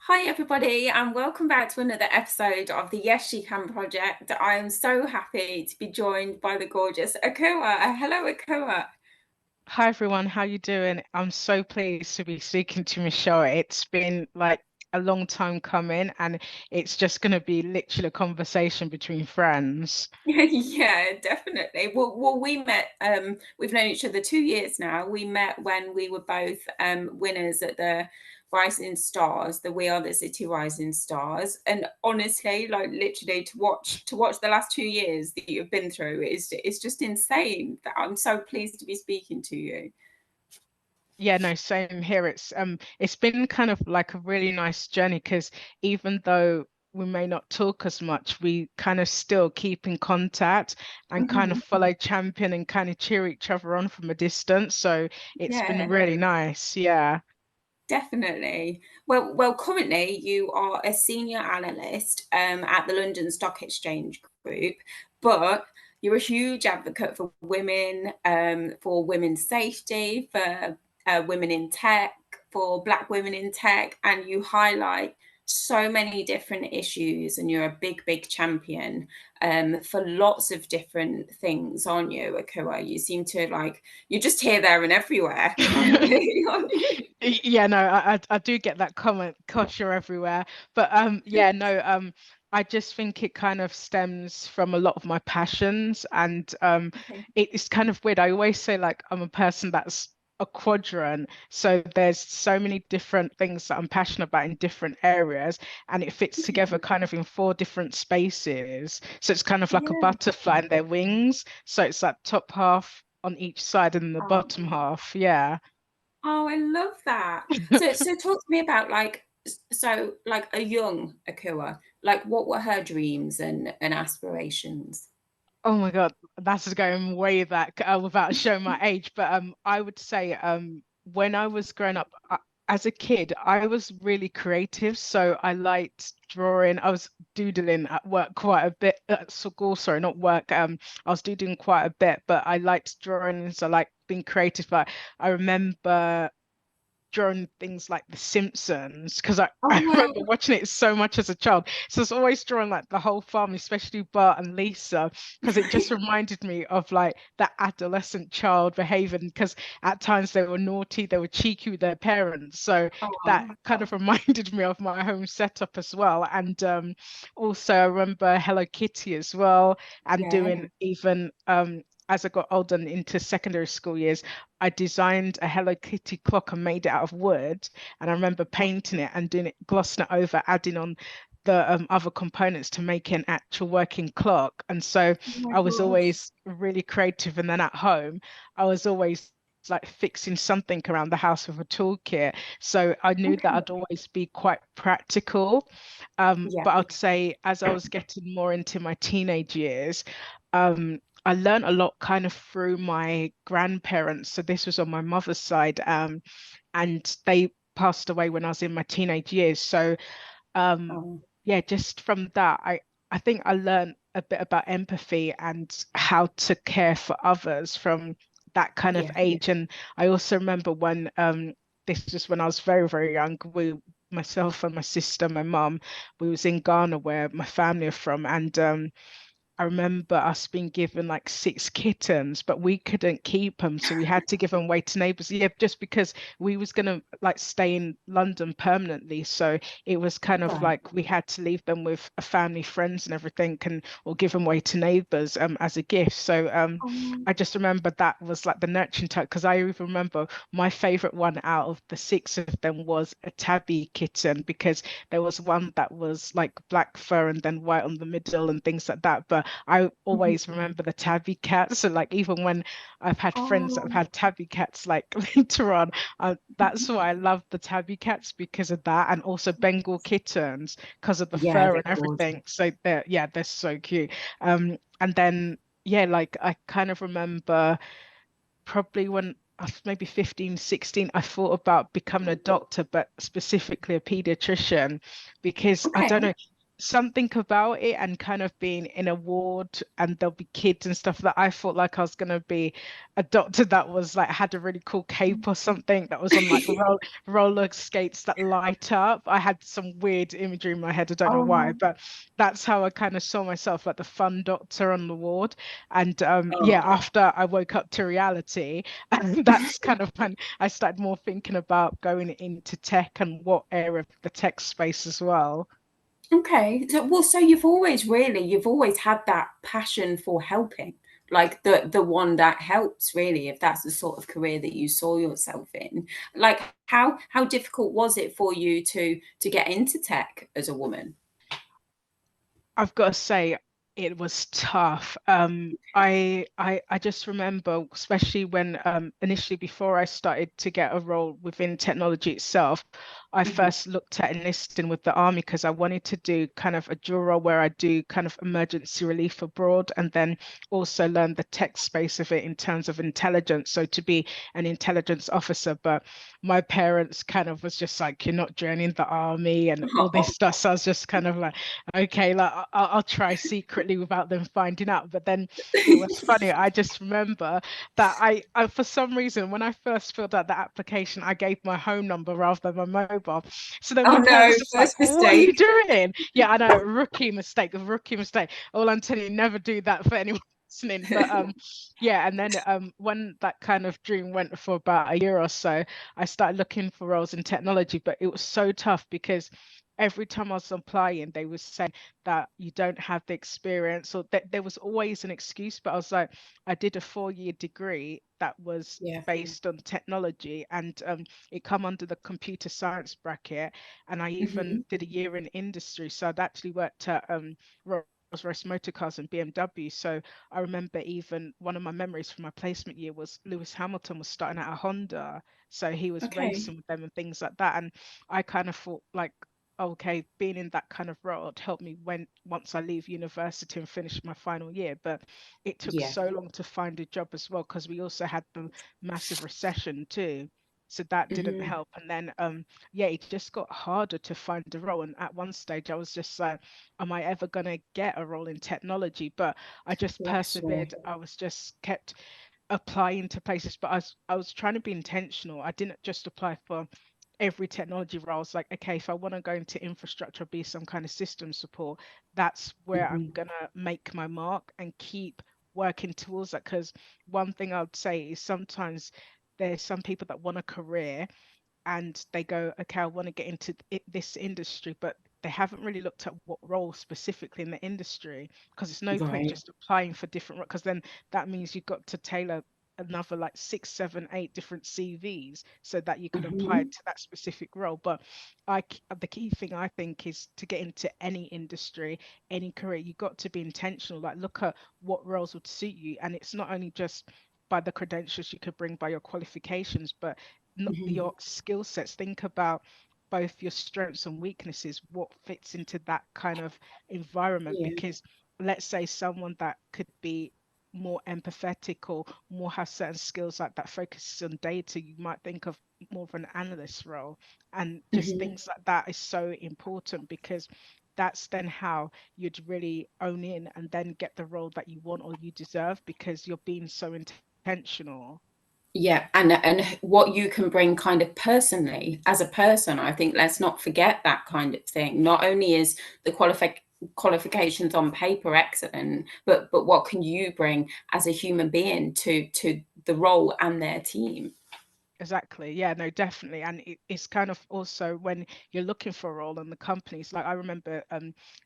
Hi, everybody, and welcome back to another episode of the Yes She Can project. I am so happy to be joined by the gorgeous Akua. Hello, Akua. Hi everyone, how you doing? I'm so pleased to be speaking to Michelle. It's been like a long time coming, and it's just going to be literally a conversation between friends. Yeah, definitely. Well, we met. We've known each other 2 years now. We met when we were both winners at the Rising Stars, the We Are the City Rising Stars. And honestly, like literally, to watch the last 2 years that you've been through is just insane. That I'm so pleased to be speaking to you. Yeah, no, same here. It's been kind of like a really nice journey because even though we may not talk as much, we kind of still keep in contact and kind of Mhm. follow champion and kind of cheer each other on from a distance. So it's been Yeah. really nice. Yeah. Definitely. Currently you are a senior analyst at the London Stock Exchange Group, but you're a huge advocate for women's safety, for women in tech, for Black women in tech, and you highlight so many different issues, and you're a big, big champion for lots of different things, aren't you, Akua? You seem to you're just here, there, and everywhere currently, aren't you? Yeah, no, I do get that comment, gosh, you're everywhere. But yeah, no, I just think it kind of stems from a lot of my passions, and Okay. it's kind of weird. I always say like I'm a person that's a quadrant, so there's so many different things that I'm passionate about in different areas, and it fits together kind of in four different spaces. So it's kind of like a Yeah. butterfly and their wings. So it's like top half on each side and the Oh, bottom half. Yeah. oh, I love that. So talk to me about like a young Akua. Like, what were her dreams and aspirations? Oh my God, that's going way back without showing my age. But I would say when I was growing up as a kid, I was really creative. So I liked drawing. I was doodling at work quite a bit at school. Sorry, not work. I was doodling quite a bit, but I liked drawing. So I liked being creative. But I remember drawing things like The Simpsons because I, Oh, I wow. remember watching it so much as a child. So it's always drawing like the whole family, especially Bart and Lisa, because it just reminded me of like that adolescent child behaving because at times they were naughty, they were cheeky with their parents. So that Oh, kind of reminded me of my home setup as well. And also I remember Hello Kitty as well and yeah. doing even as I got older and into secondary school years, I designed a Hello Kitty clock and made it out of wood. And I remember painting it and doing it, glossing it over, adding on the other components to make an actual working clock. And so Oh my I was gosh. always really creative. And then at home, I was always like fixing something around the house with a toolkit. So I knew that Okay. I'd always be quite practical. Yeah. But I'd say as I was getting more into my teenage years, um, I learned a lot kind of through my grandparents. So this was on my mother's side, and they passed away when I was in my teenage years. So um, Oh, yeah, just from that, I think I learned a bit about empathy and how to care for others from that kind of yeah. age. And I also remember when this was when I was very, very young. Myself and my sister, my mum, we was in Ghana where my family are from, and I remember us being given like six kittens, but we couldn't keep them, so we had to give them away to neighbors. Yeah, just because we was gonna like stay in London permanently, so it was kind of Right. like we had to leave them with a family, friends, and everything, and or give them away to neighbors as a gift. So Oh, I just remember that was like the nurturing type because I even remember my favorite one out of the six of them was a tabby kitten because there was one that was like black fur and then white on the middle and things like that. But I mhm. always remember the tabby cats. So like even when I've had friends that have Oh, had tabby cats like later on, that's mhm. why I love the tabby cats because of that, and also Bengal kittens because of the Yeah, fur they're and gorgeous. everything. So they're so cute. And then yeah, like I kind of remember probably when I was maybe 15, 16, I thought about becoming a doctor, but specifically a pediatrician, because I don't Okay. know. something about it, and kind of being in a ward and there'll be kids and stuff, that I thought like I was gonna be a doctor that was like had a really cool cape or something, that was on like roller skates that light up. I had some weird imagery in my head, I don't know why, Oh, but that's how I kind of saw myself, like the fun doctor on the ward. And yeah, oh. after I woke up to reality, and that's kind of when I started more thinking about going into tech and what area of the tech space as well. Okay. So, well, so you've always had that passion for helping, like the one that helps really, if that's the sort of career that you saw yourself in. Like how difficult was it for you to get into tech as a woman? I've got to say, it was tough. I just remember, especially when initially before I started to get a role within technology itself, I Mhm. first looked at enlisting with the army because I wanted to do kind of a dual role where I do kind of emergency relief abroad and then also learn the tech space of it in terms of intelligence. So to be an intelligence officer, but my parents kind of was just like, you're not joining the army and all this stuff. So I was just kind of like, okay, like I'll try secretly without them finding out. But then it was funny. I just remember that I for some reason when I first filled out the application, I gave my home number rather than my mobile. So then Oh my no, parents just like, first what are you mistake. doing? Yeah, I know, rookie mistake, a rookie mistake. All I'm telling you, never do that for anyone listening. But yeah, and then when that kind of dream went for about a year or so, I started looking for roles in technology, but it was so tough because every time I was applying, they were saying that you don't have the experience, or that there was always an excuse. But I was like, I did a 4-year degree that was Yeah. based on technology, and it come under the computer science bracket. And I even Hmm. did a year in industry. So I'd actually worked at Rolls-Royce Motor Cars and BMW. So I remember even one of my memories from my placement year was Lewis Hamilton was starting at a Honda. So he was Okay. racing with them and things like that. And I kind of thought like, okay, being in that kind of role would help me when once I leave university and finish my final year. But it took Yeah. so long to find a job as well because we also had the massive recession too. So that didn't Hmm. help. And then yeah, it just got harder to find a role. And at one stage I was just like, am I ever gonna get a role in technology? But I just Bless you. persevered. I was just kept applying to places, but I was trying to be intentional. I didn't just apply for every technology role. I was like, okay, if I want to go into infrastructure, be some kind of system support, that's where I'm Hmm. gonna make my mark and keep working towards that. Because one thing I would say is sometimes there's some people that want a career and they go, okay, I want to get into this industry, but they haven't really looked at what role specifically in the industry, because it's no point Right. just applying for different, because then that means you've got to tailor another like 6, 7, 8 different CVs so that you can apply Hmm. to that specific role. But the key thing I think is to get into any industry, any career, you got to be intentional. Like look at what roles would suit you, and it's not only just by the credentials you could bring by your qualifications, but Hmm. your skill sets. Think about both your strengths and weaknesses, what fits into that kind of environment. Yeah. Because let's say someone that could be more empathetic or more have certain skills like that focuses on data, you might think of more of an analyst role. And just Hmm. things like that is so important because that's then how you'd really own in and then get the role that you want or you deserve because you're being so intentional. Yeah, and what you can bring kind of personally as a person, I think let's not forget that kind of thing. Not only is the qualifications on paper excellent, but what can you bring as a human being to the role and their team? Exactly. Yeah, no, definitely. And it's kind of also when you're looking for a role in the companies, like I remember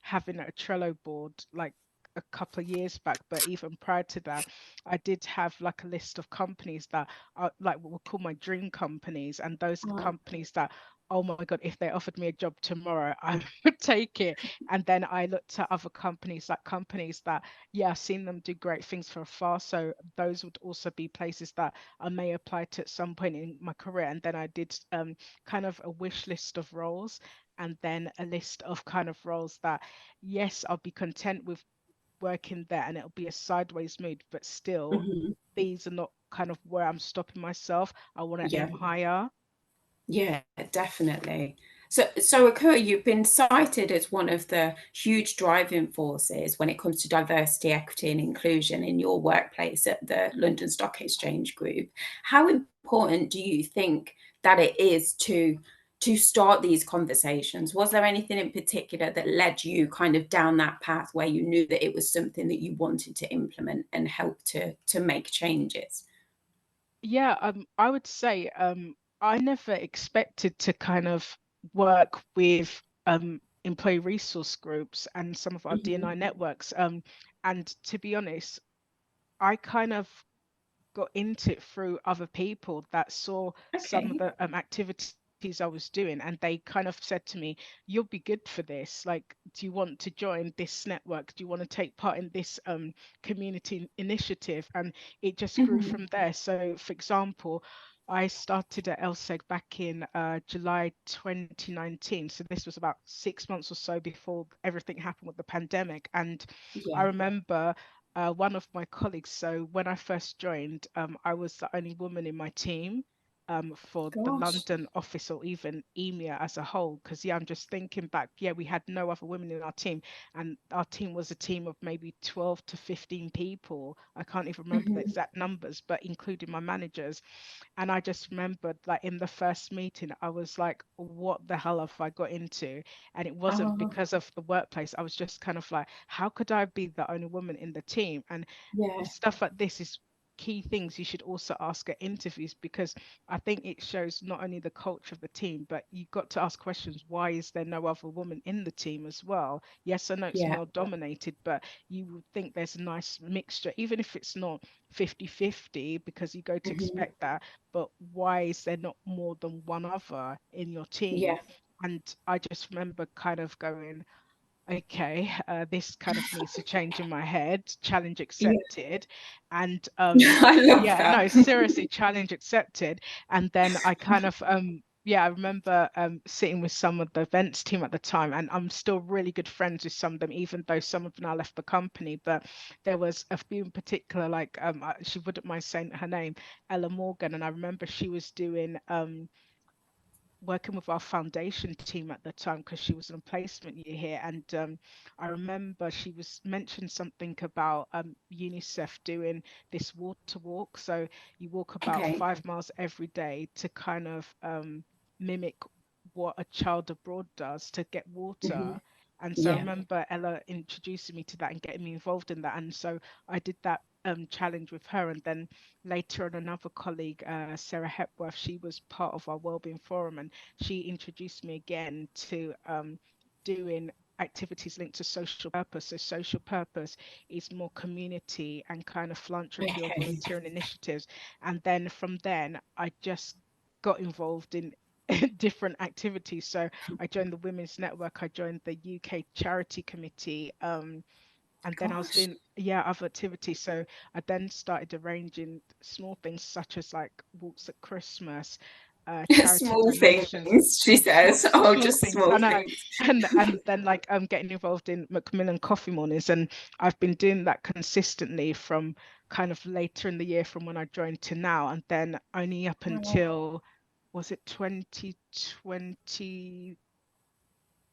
having a Trello board like a couple of years back, but even prior to that, I did have like a list of companies that are like what we call my dream companies. And those are the Oh, companies that, oh my God, if they offered me a job tomorrow, I would take it. And then I looked at other companies, like companies that, yeah, I've seen them do great things for afar. So those would also be places that I may apply to at some point in my career. And then I did kind of a wish list of roles and then a list of kind of roles that, yes, I'll be content with working there and it'll be a sideways move, but still, hmm. these are not kind of where I'm stopping myself. I want to Yeah, aim higher. yeah, definitely. So Akua, you've been cited as one of the huge driving forces when it comes to diversity, equity, and inclusion in your workplace at the London Stock Exchange Group. How important do you think that it is to start these conversations? Was there anything in particular that led you kind of down that path where you knew that it was something that you wanted to implement and help to make changes? Yeah, I would say I never expected to kind of work with employee resource groups and some of our Hmm. D&I networks. And to be honest, I kind of got into it through other people that saw some of Okay. the activities I was doing, and they kind of said to me, "You'll be good for this. Like, do you want to join this network? Do you want to take part in this community initiative?" And it just grew Hmm. from there. So, for example, I started at LSEG back in July 2019. So this was about 6 months or so before everything happened with the pandemic. And I Yeah. remember one of my colleagues. So when I first joined, I was the only woman in my team for the Gosh. London office or even EMEA as a whole. Because yeah, I'm just thinking back. Yeah, we had no other women in our team, and our team was a team of maybe 12 to 15 people. I can't even remember the Hmm. exact numbers, but including my managers. And I just remembered, like, in the first meeting, I was like, what the hell have I got into? And it wasn't Oh, because of the workplace. I was just kind of like, how could I be the only woman in the team? And yeah. stuff like this is key things you should also ask at interviews, because I think it shows not only the culture of the team, but you've got to ask questions. Why is there no other woman in the team as well? Yes, I know it's Yeah. male dominated, but you would think there's a nice mixture, even if it's not 50-50, because you go to Hmm. expect that. But why is there not more than one other in your team? Yeah. And I just remember kind of going, okay, this kind of needs to change in my head. Challenge Yeah. accepted. And I love yeah, that. no, seriously, challenge accepted. And then I kind of yeah, I remember sitting with some of the events team at the time, and I'm still really good friends with some of them, even though some of them now left the company. But there was a few in particular, like she wouldn't mind saying her name, Ella Morgan, and I remember she was doing working with our foundation team at the time, because she was in a placement year here. And I remember she was mentioned something about UNICEF doing this water walk. So you walk about Okay. 5 miles every day to kind of mimic what a child abroad does to get Hmm. water. And so I Yeah. remember Ella introducing me to that and getting me involved in that. And so I did that challenge with her. And then later on, another colleague, Sarah Hepworth, she was part of our Wellbeing Forum, and she introduced me again to doing activities linked to social purpose. So social purpose is more community and kind of philanthropy or Okay. volunteering initiatives. And then from then, I just got involved in different activities. So I joined the Women's Network, I joined the UK Charity Committee, and then I was Gosh. doing, yeah, other activities. So I then started arranging small things such as like walks at Christmas, charity Small donations, things, she small says. Oh, small just things. I small know. things. And then like I'm getting involved in Macmillan Coffee Mornings, and I've been doing that consistently from kind of later in the year from when I joined to now, and then only up Wow. until, was it 2020,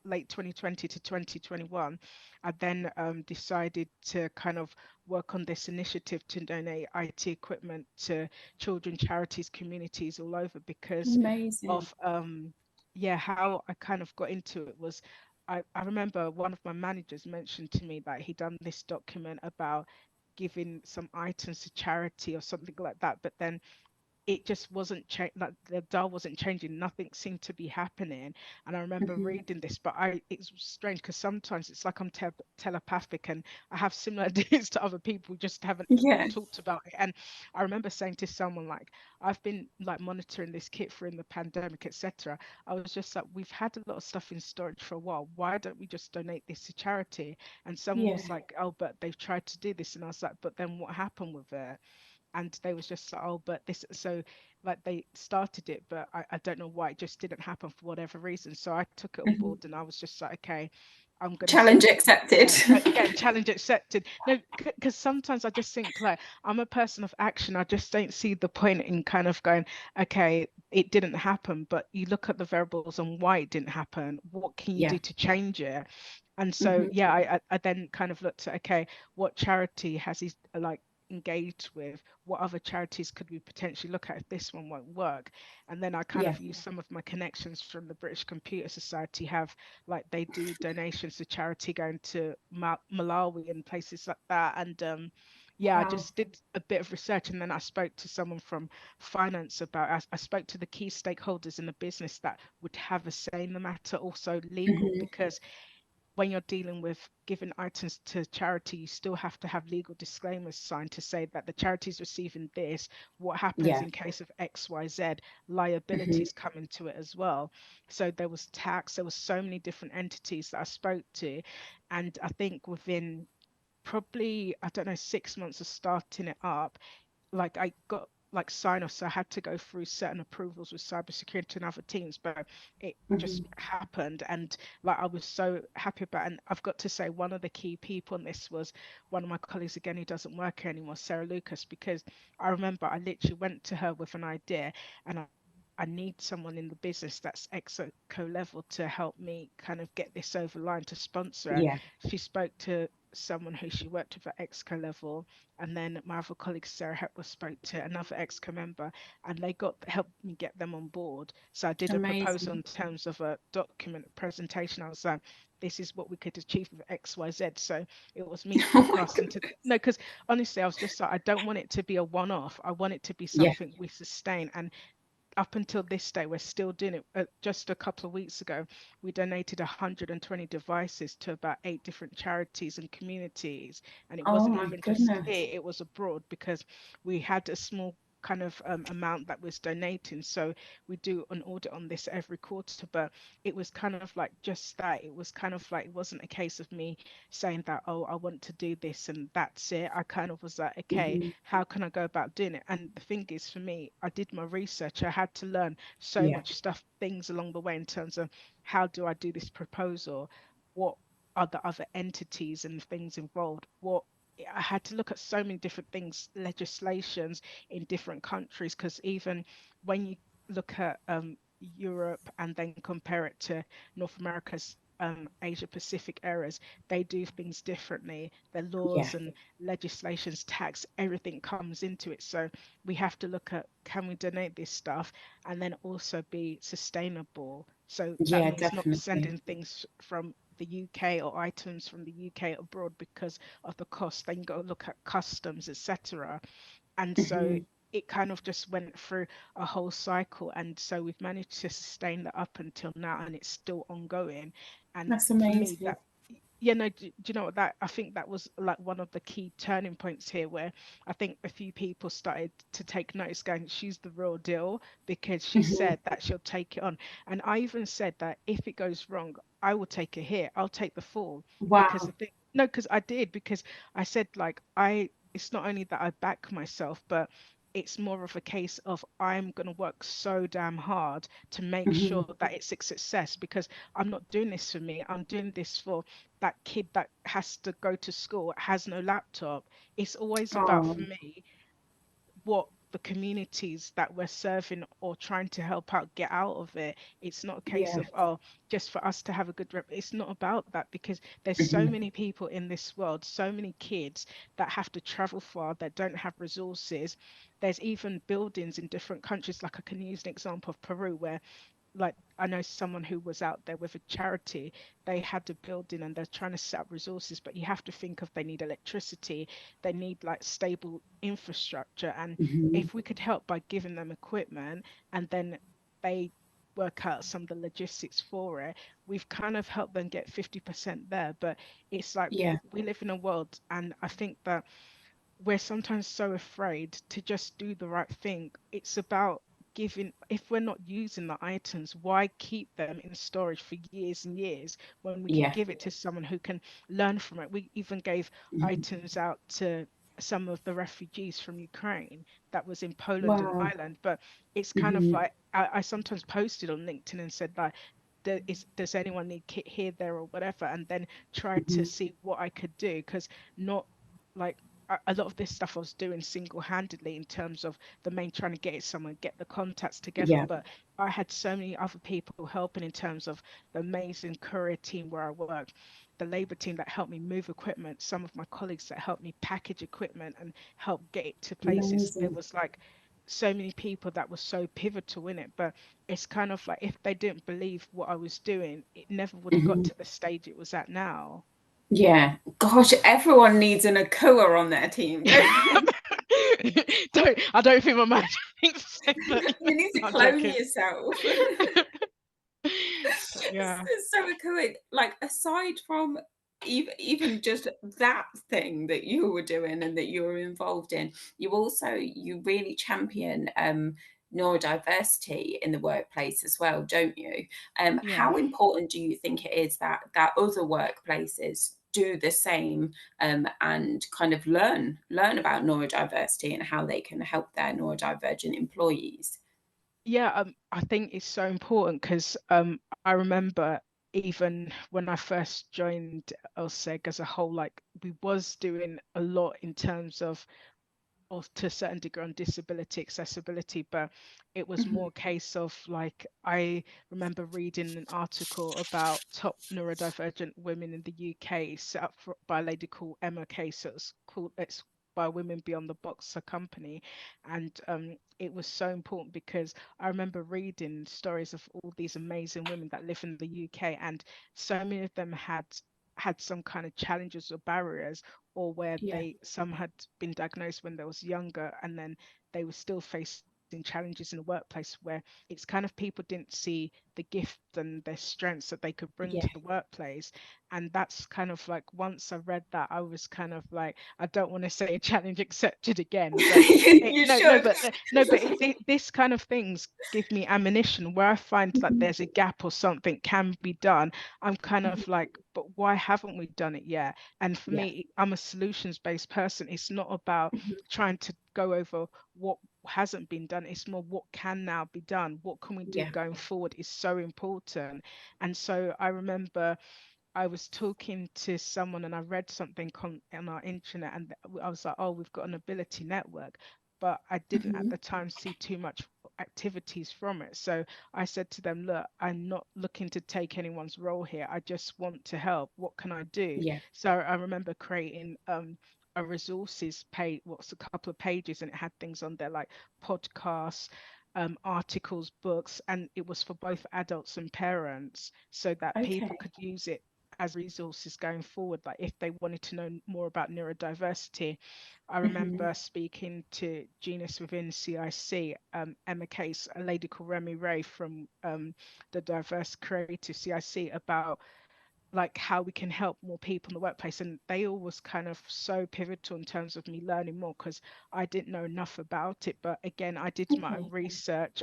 late 2020 to 2021, I then decided to kind of work on this initiative to donate IT equipment to children charities, communities all over, because Amazing. of yeah, how I kind of got into it was, I remember one of my managers mentioned to me that he'd done this document about giving some items to charity or something like that, but then it just wasn't like the dial wasn't changing, nothing seemed to be happening. And I remember Hmm. reading this, but it's strange because sometimes it's like I'm telepathic, and I have similar ideas to other people, just haven't Yeah. talked about it. And I remember saying to someone, like, I've been like monitoring this kit through in the pandemic, etc. I was just like, we've had a lot of stuff in storage for a while, why don't we just donate this to charity? And someone Yeah. was like, oh, but they've tried to do this. And I was like, but then what happened with it? And they was just like, oh, but this, so like they started it, but I don't know why it just didn't happen for whatever reason. So I took it on Hmm. board, and I was just like, okay, I'm going to Challenge send it. accepted. Yeah, again, challenge accepted. No, because sometimes I just think like I'm a person of action. I just don't see the point in kind of going, okay, it didn't happen, but you look at the variables and why it didn't happen. What can you Yeah. do to change it? And so, Hmm. yeah, I then kind of looked at, okay, what charity has he like engaged with? What other charities could we potentially look at if this one won't work? And then I kind Yeah. of use some of my connections from the British Computer Society, have like they do donations to charity going to Malawi and places like that. And yeah, I Wow. just did a bit of research, and then I spoke to someone from finance about. I spoke to the key stakeholders in the business that would have a say in the matter, also legal, Hmm. because when you're dealing with giving items to charity, you still have to have legal disclaimers signed to say that the charity is receiving this. What happens Yeah. in case of XYZ? Hmm. Liabilities come into it as well. So there was tax, there was so many different entities that I spoke to. And I think within probably, I don't know, 6 months of starting it up, like I got like sign off, so I had to go through certain approvals with cybersecurity and other teams, but it just Hmm. happened, and like I was so happy about it. And I've got to say one of the key people in this was one of my colleagues again who doesn't work here anymore, Sarah Lucas, because I remember I literally went to her with an idea, and I need someone in the business that's exco level to help me kind of get this over line to sponsor. And Yeah. she spoke to someone who she worked with at exco level, and then my other colleague Sarah Hepworth spoke to another exco member, and they got helped me get them on board. So I did a proposal Amazing. in terms of a document presentation. I was like, this is what we could achieve with XYZ. So it was me Oh my forecasting to goodness. no, because honestly, I was just like, I don't want it to be a one-off. I want it to be Yeah. something we sustain. And up until this day, we're still doing it. Just a couple of weeks ago, we donated 120 devices to about 8 different charities and communities. And it Oh wasn't my even just goodness. here, it was abroad, because we had a small kind of amount that was donating. So we do an audit on this every quarter, but it was kind of like just that. It was kind of like, it wasn't a case of me saying that, oh, I want to do this and that's it. I kind of was like, okay, Hmm. how can I go about doing it? And the thing is, for me, I did my research. I had to learn so Yeah. much stuff, things along the way in terms of how do I do this proposal? What are the other entities and things involved? What I had to look at so many different things, legislations in different countries, because even when you look at Europe and then compare it to North America's Asia Pacific areas, they do things differently. Their Yeah. laws and legislations, tax, everything comes into it. So we have to look at, can we donate this stuff and then also be sustainable? So that Yeah, means not definitely. sending things from the UK or items from the UK abroad because of the cost. Then you got to look at customs, etc. And so Hmm. it kind of just went through a whole cycle. And so we've managed to sustain that up until now, and it's still ongoing. And That's for me, amazing. that, you know, do you know what, that I think that was like one of the key turning points here, where I think a few people started to take notice, going, she's the real deal, because she Hmm. said that she'll take it on. And I even said that if it goes wrong, I will take a hit. I'll take the fall. Because the Wow. thing, no, because I did, because I said, like, I, it's not only that I back myself, but it's more of a case of I'm going to work so damn hard to make Hmm. sure that it's a success, because I'm not doing this for me. I'm doing this for that kid that has to go to school, has no laptop. It's always about, Oh, for me, what the communities that we're serving or trying to help out get out of it. It's not a case yeah. of, oh, just for us to have a good rep. It's not about that, because there's so Hmm. many people in this world, so many kids that have to travel far, that don't have resources. There's even buildings in different countries, like I can use an example of Peru, where, like, I know someone who was out there with a charity. They had a building and they're trying to set up resources, but you have to think of, they need electricity, they need like stable infrastructure. And Hmm. if we could help by giving them equipment, and then they work out some of the logistics for it, we've kind of helped them get 50% there. But it's like, Yeah. we live in a world, and I think that we're sometimes so afraid to just do the right thing. It's about giving, if we're not using the items, why keep them in storage for years and years when we can Yeah. give it to someone who can learn from it? We even gave Hmm. items out to some of the refugees from Ukraine that was in Poland and Wow. Ireland. But it's kind of Hmm. like, I sometimes posted on LinkedIn and said, like, does anyone need kit here, there, or whatever, and then try to Mhm. see what I could do, because not like a lot of this stuff I was doing single-handedly in terms of the main trying to get it somewhere, get the contacts together. Yeah, But I had so many other people helping in terms of the amazing courier team where I worked, the labor team that helped me move equipment, some of my colleagues that helped me package equipment and help get it to places. It amazing. was like so many people that were so pivotal in it. But it's kind of like if they didn't believe what I was doing, it never would have got Mhm. to the stage it was at now. Yeah. Gosh, everyone needs an Akua on their team, don't they? I don't think my manager thinks so, but You need to I'm clone joking. yourself. But yeah, It's so Akua, like aside from even just that thing that you were doing and that you were involved in, you really champion neurodiversity in the workplace as well, don't you? yeah. How important do you think it is that other workplaces do the same, and kind of learn about neurodiversity and how they can help their neurodivergent employees? Yeah, I think it's so important because I remember even when I first joined LSEG as a whole, like we was doing a lot in terms of, or to a certain degree, on disability accessibility, but it was Mhm. more a case of like I remember reading an article about top neurodivergent women in the UK set up by a lady called Emma Case. So it's by Women Beyond the Box, a company, and it was so important because I remember reading stories of all these amazing women that live in the UK, and so many of them had some kind of challenges or barriers, or where Yeah, some had been diagnosed when they was younger, and then they were still facing challenges in the workplace, where it's kind of people didn't see the gift and their strengths that they could bring yeah. to the workplace. And that's kind of like, once I read that, I was kind of like, I don't want to say a challenge accepted again, but You should. this kind of things give me ammunition where I find that Mhm, there's a gap or something can be done. I'm kind mhm. of like, but why haven't we done it yet? And for Yeah. me, I'm a solutions-based person. It's not about Mhm. trying to go over what hasn't been done. It's more what can now be done. What can we do Yeah. going forward is so important. And so I remember I was talking to someone and I read something on our internet, and I was like, oh, we've got an ability network. But I didn't at Mhm. the time see too much activities from it. So I said to them, look, I'm not looking to take anyone's role here. I just want to help. What can I do? Yeah. So I remember creating a resources page, what's a couple of pages, and it had things on there like podcasts, articles, books, and it was for both adults and parents so that people Okay. could use it as resources going forward. Like if they wanted to know more about neurodiversity, I Mhm. remember speaking to Genius within CIC, Emma Case, a lady called Remy Ray from the Diverse Creative CIC, about like how we can help more people in the workplace. And they all was kind of so pivotal in terms of me learning more, because I didn't know enough about it. But again, I did my own Okay. research.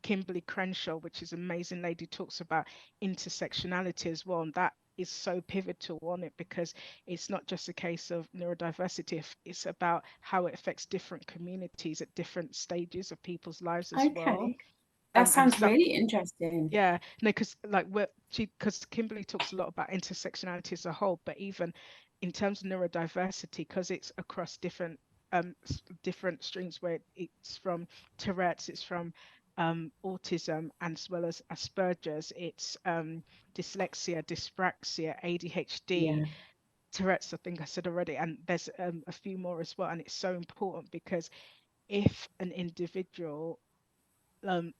Kimberly Crenshaw, which is an amazing lady, talks about intersectionality as well, and that is so pivotal on it, because it's not just a case of neurodiversity, it's about how it affects different communities at different stages of people's lives as well. Okay. That And sounds some, really interesting. yeah, no, because like because Kimberly talks a lot about intersectionality as a whole, but even in terms of neurodiversity, because it's across different streams, where it's from Tourette's, it's from autism, and as well as Asperger's, it's dyslexia, dyspraxia, ADHD, Yeah. Tourette's, I think I said already, and there's a few more as well. And it's so important because if an individual,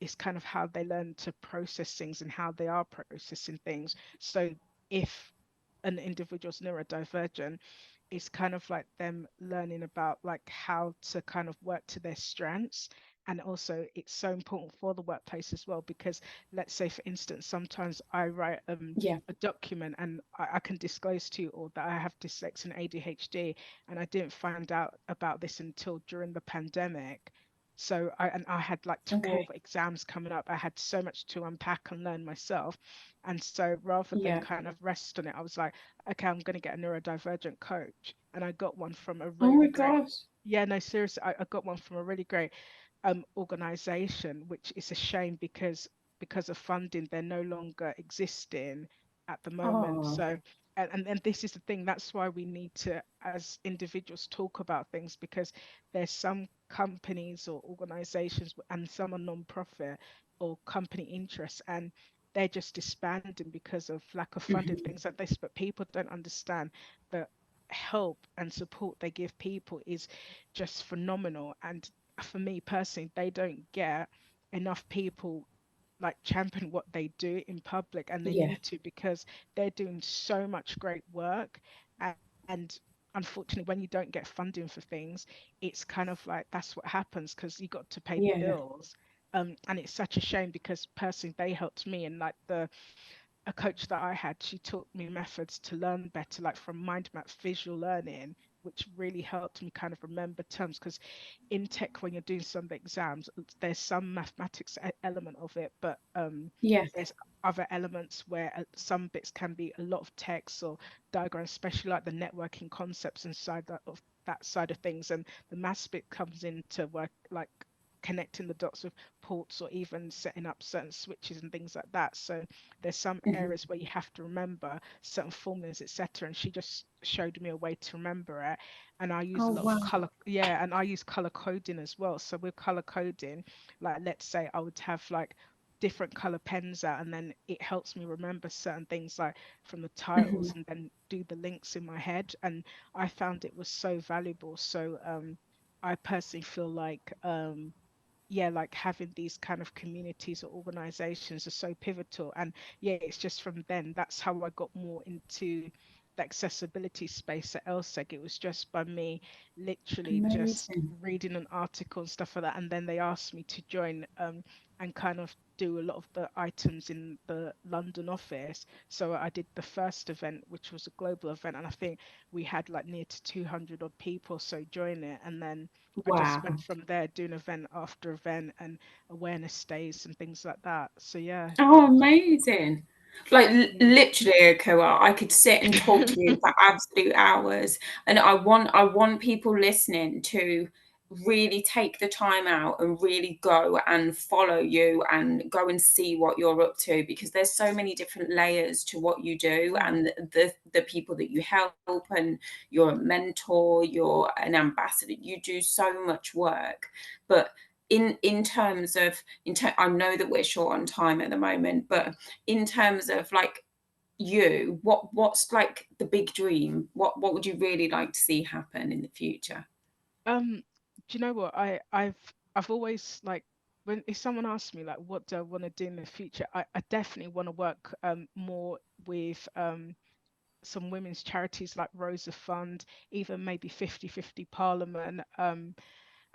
is kind of how they learn to process things and how they are processing things. So if an individual's neurodivergent, it's kind of like them learning about like how to kind of work to their strengths. And also it's so important for the workplace as well, because let's say for instance, sometimes I write Yeah. a document, and I can disclose to you all that I have dyslexia and ADHD, and I didn't find out about this until during the pandemic. So I had like Okay. 12 exams coming up. I had so much to unpack and learn myself. And so rather than Yeah. kind of rest on it, I was like, okay, I'm going to get a neurodivergent coach. And I got one from a Oh really my great, gosh. yeah, no, seriously, I got one from a really great organization, which is a shame because because of funding, they're no longer existing at the moment. Oh, So and this is the thing, that's why we need to, as individuals, talk about things, because there's some companies or organizations, and some are non-profit or company interests, and they're just disbanding because of lack of funding, mhm. things like this. But people don't understand that help and support they give people is just phenomenal. And for me personally, they don't get enough people like champion what they do in public, and they Yeah, need to, because they're doing so much great work. And unfortunately, when you don't get funding for things, it's kind of like that's what happens, because you got to pay the yeah, bills. And it's such a shame, because personally they helped me, and like the a coach that I had, she taught me methods to learn better, like from mind map visual learning, which really helped me kind of remember terms. Because in tech, when you're doing some exams, there's some mathematics element of it, but yeah. there's other elements where some bits can be a lot of text or diagrams, especially like the networking concepts inside that side of things. And the maths bit comes into work, like connecting the dots with ports, or even setting up certain switches and things like that. So there's some Mhm. areas where you have to remember certain formulas, etc. And she just showed me a way to remember it. And I use Oh, a lot of wow. color, yeah, and I use color coding as well. So with color coding, like let's say I would have like different color pens out, and then it helps me remember certain things, like from the titles, Mhm. and then do the links in my head. And I found it was so valuable. So I personally feel like yeah, like having these kind of communities or organizations are so pivotal. And yeah, it's just from then, that's how I got more into the accessibility space at LSEG. It was just by me literally just Amazing. reading an article and stuff like that. And then they asked me to join and kind of do a lot of the items in the London office. So I did the first event, which was a global event, and I think we had like near to 200 odd people so join it. And then I just went Wow. from there doing event after event and awareness days and things like that. So yeah, Oh, amazing. Like yeah. literally, Akua, I could sit and talk to you for absolute hours. And I want people listening to really take the time out and really go and follow you and go and see what you're up to, because there's so many different layers to what you do, Mm, and the people that you help, and you're a mentor, you're an ambassador, you do so much work. But in terms of I know that we're short on time at the moment, but in terms of like you, what's like the big dream? What would you really like to see happen in the future? do you know what? I've always like, when if someone asks me like what do I want to do in the future, I definitely want to work more with some women's charities like Rosa Fund, even maybe 50/50 Parliament.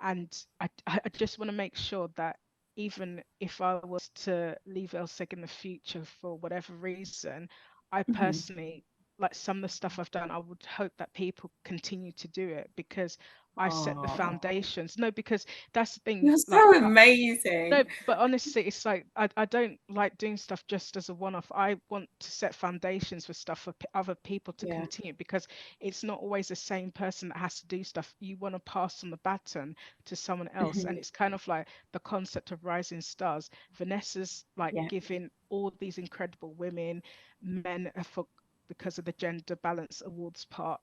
And I just want to make sure that even if I was to leave LSEG in the future for whatever reason, I Mhm. personally, like some of the stuff I've done, I would hope that people continue to do it, because I set the Oh, foundations. No, because that's the thing, you're like so amazing. no, but honestly, it's like I don't like doing stuff just as a one-off. I want to set foundations for stuff for other people to Yeah. continue, because it's not always the same person that has to do stuff. You want to pass on the baton to someone else. And Mhm. it's kind of like the concept of rising stars. Vanessa's like Yeah. giving all these incredible women, men for because of the gender balance awards part,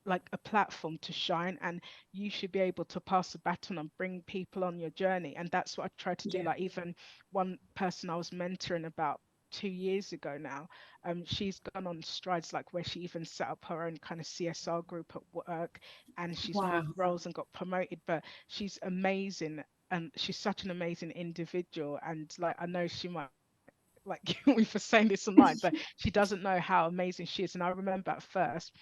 like a platform to shine. And you should be able to pass the baton and bring people on your journey. And that's what I try to do. Yeah. Like even one person I was mentoring about 2 years ago now, she's gone on strides, like where she even set up her own kind of CSR group at work, and she's Wow. moved roles and got promoted. But she's amazing, and she's such an amazing individual. And like I know she might like kill me for saying this online, but she doesn't know how amazing she is. And I remember at first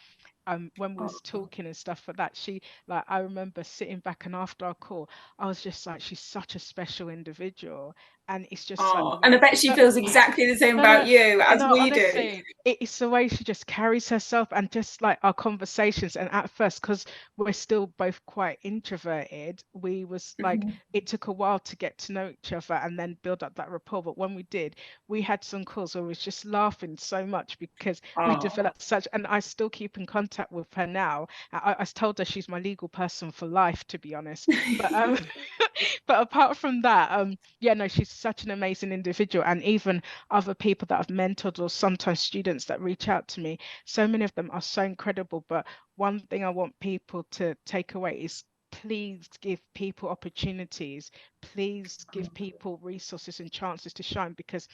when we was Oh. talking and stuff like that, she like I remember sitting back, and after our call I was just like, she's such a special individual. And it's just like the Oh, and I way bet she no, feels exactly the same no, about no, you as no, we do. honestly, it's the way she just carries herself, and just like our conversations. And at first, because we're still both quite introverted, we was like, Mhm. it took a while to get to know each other and then build up that rapport. But when we did, we had some calls where we was just laughing so much, because we Oh. developed such, and I still keep in contact with her now. I told her she's my legal person for life, to be honest. But but apart from that, yeah, no, she's such an amazing individual. And even other people that I've mentored, or sometimes students that reach out to me, so many of them are so incredible. But one thing I want people to take away is, please give people opportunities. Please give people resources and chances to shine, because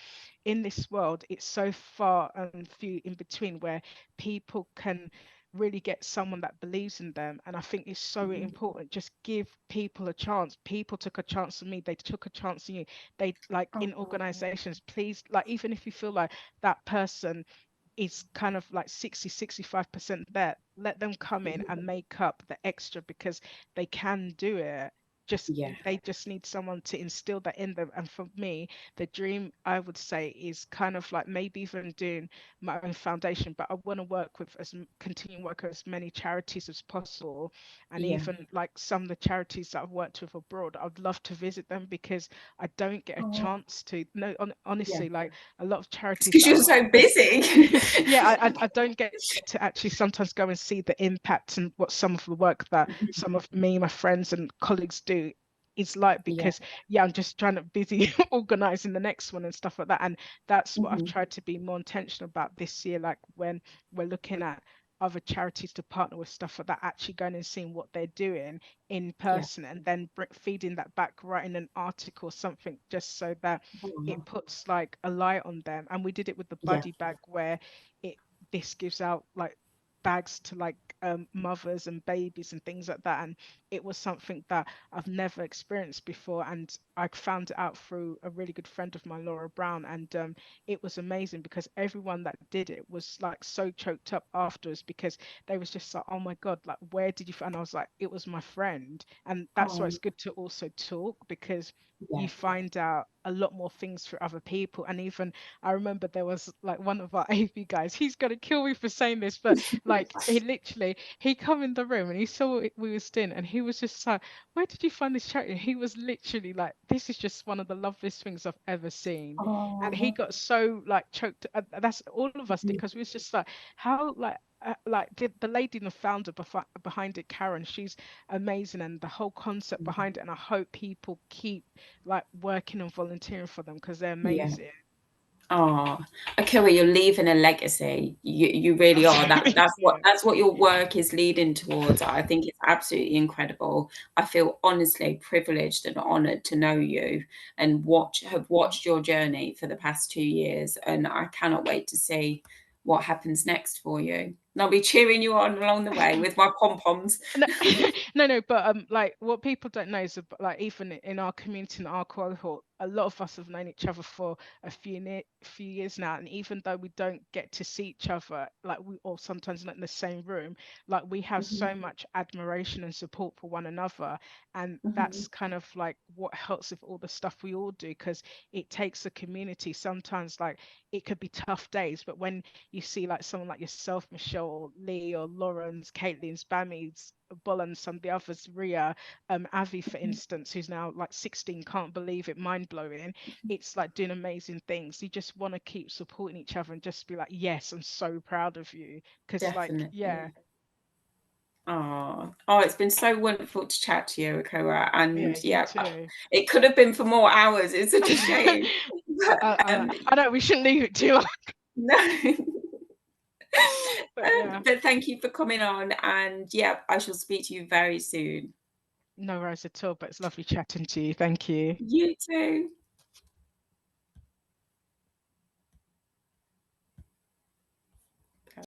in this world, it's so far and few in between where people can really get someone that believes in them. And I think it's so important. Just give people a chance. People took a chance on me. They took a chance on you. They, like, in organizations, please, like, even if you feel like that person is kind of like 60-65% there, let them come in and make up the extra, because they can do it. Just, Yeah. they just need someone to instill that in them. And for me, the dream, I would say, is kind of like maybe even doing my own foundation, but I want to work with continue work with as many charities as possible. And Yeah. even like some of the charities that I've worked with abroad, I'd love to visit them, because I don't get a Oh, chance to. No, yeah. honestly, like a lot of charities Because that I you're work so with. busy. Yeah, I don't get to actually sometimes go and see the impact and what some of the work that some of me, my friends and colleagues do is like, Yeah. because yeah, I'm just trying to busy organizing the next one and stuff like that. And that's what I've tried to be more intentional about this year, like when we're looking at other charities to partner with, stuff like that, actually going and seeing what they're doing in Yeah. person, and then feeding that back, writing an article or something, just so that it puts like a light on them. And we did it with the Yeah. buddy bag, where it this gives out like bags to like mothers and babies and things like that. And it was something that I've never experienced before, and I found it out through a really good friend of mine, Laura Brown. And it was amazing, because everyone that did it was like so choked up afterwards, because they was just like, oh my god, like, where did you and I was like, it was my friend. And that's why Oh, it's good to also talk, because yeah. you find out a lot more things for other people. And even I remember there was like one of our AV guys, he's gonna kill me for saying this, but like he come in the room and he saw what we was doing, and he was just like, where did you find this charity? And he was literally like, this is just one of the loveliest things I've ever seen. And he Oh, got so like choked. That's all of us did, because we was just like, how like the lady and the founder behind it, Karen, she's amazing, and the whole concept behind it. And I hope people keep like working and volunteering for them, because they're yeah. amazing. Oh, Akua, you're leaving a legacy. You really are. That's Yeah. that's what your work is leading towards. I think it's absolutely incredible. I feel honestly privileged and honored to know you and have watched your journey for the past 2 years. And I cannot wait to see what happens next for you. And I'll be cheering you on along the way with my pom-poms. No, no, but like what people don't know is like even in our community, in our cohort, a lot of us have known each other for a few years now, and even though we don't get to see each other, like we or sometimes not in the same room, like we have Mhm, so much admiration and support for one another. And mhm, that's kind of like what helps with all the stuff we all do, because it takes a community. Sometimes like it could be tough days, but when you see like someone like yourself, Michelle, or Lee, or Lawrence, Caitlin's, Bammy's, Bull, and some of the others, Ria, Avi, for mhm. instance, who's now like 16, can't believe it, mind blowing. It's like doing amazing things. You just want to keep supporting each other and just be like, yes, I'm so proud of you. Because, like, yeah, Definitely. Oh, it's been so wonderful to chat to you, Akua. yeah, And you yeah, too. it could have been for more hours. It's such a shame. But I know we shouldn't leave it too long, no. but yeah, But thank you for coming on. And yeah, I shall speak to you very soon. no worries at all. But it's lovely chatting to you. Thank you. You too.